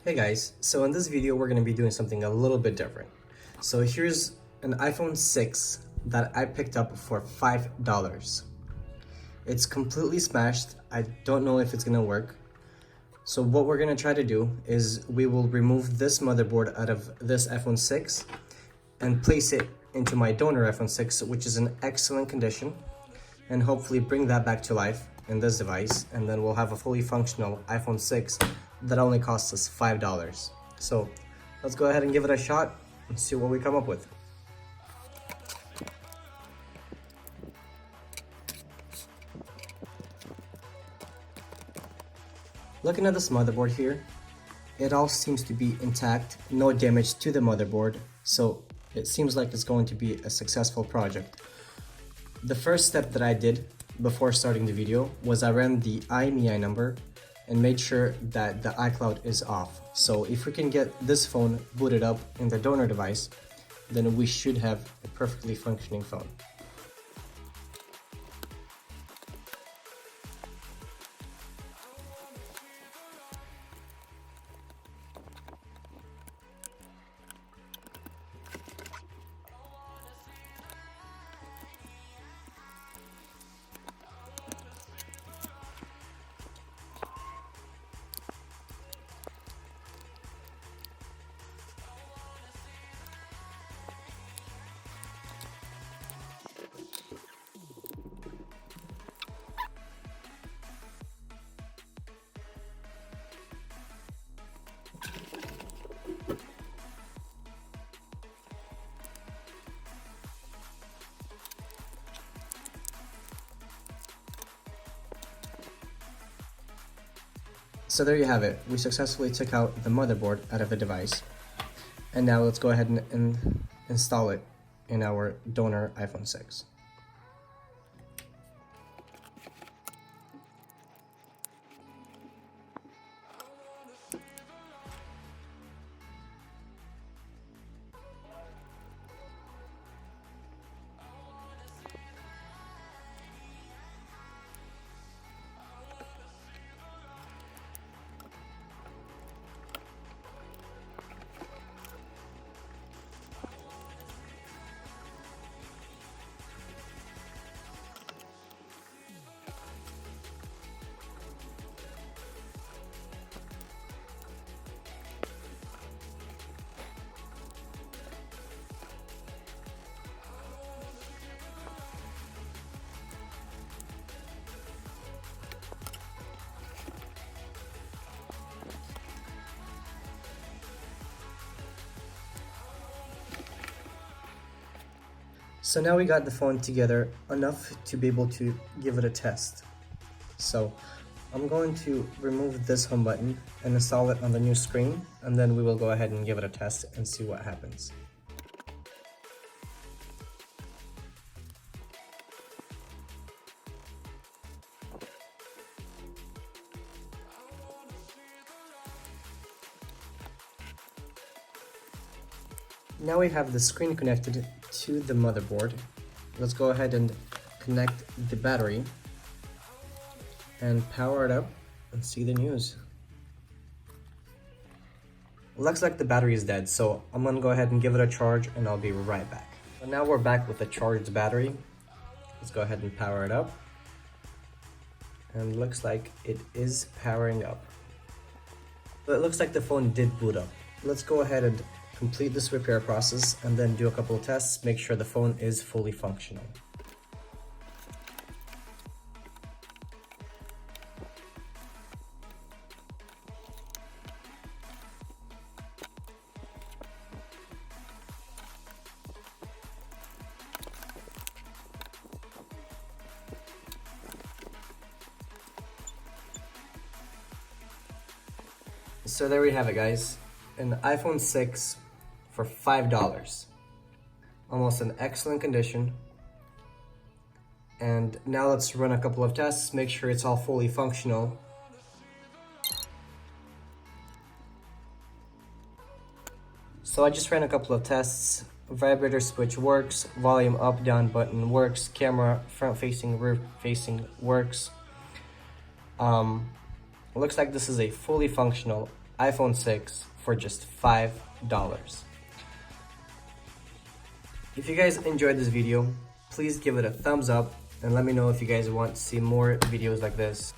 Hey guys, so in this video we're going to be doing something a little bit different. So here's an iPhone 6 that I picked up for $5. It's completely smashed. I don't know if it's going to work. So what we're going to try to do is we will remove this motherboard out of this iPhone 6 and place it into my donor iPhone 6, which is in excellent condition, and hopefully bring that back to life in this device, and then we'll have a fully functional iPhone 6 that only costs us $5. So let's go ahead and give it a shot and see what we come up with. Looking at this motherboard here, it all seems to be intact, no damage to the motherboard, so it seems like it's going to be a successful project. The first step that I did before starting the video was I ran the IMEI number and made sure that the iCloud is off. So if we can get this phone booted up in the donor device, then we should have a perfectly functioning phone. So there you have it. We successfully took out the motherboard out of the device. And now let's go ahead and install it in our donor iPhone 6. So now we got the phone together enough to be able to give it a test. So I'm going to remove this home button and install it on the new screen, and then we will go ahead and give it a test and see what happens. Now we have the screen connected to the motherboard. Let's go ahead and connect the battery and power it up and see the news. Looks like the battery is dead, so I'm gonna go ahead and give it a charge and I'll be right back. So now we're back with a charged battery. Let's go ahead and power it up. And looks like it is powering up. So it looks like the phone did boot up. Let's go ahead and complete this repair process and then do a couple of tests, make sure the phone is fully functional. So there we have it, guys. An iPhone 6 for $5. Almost in excellent condition. And now let's run a couple of tests, make sure it's all fully functional. So I just ran a couple of tests. Vibrator switch works, volume up down button works, camera front facing, rear facing works. Looks like this is a fully functional iPhone 6 for just $5. If you guys enjoyed this video, please give it a thumbs up and let me know if you guys want to see more videos like this.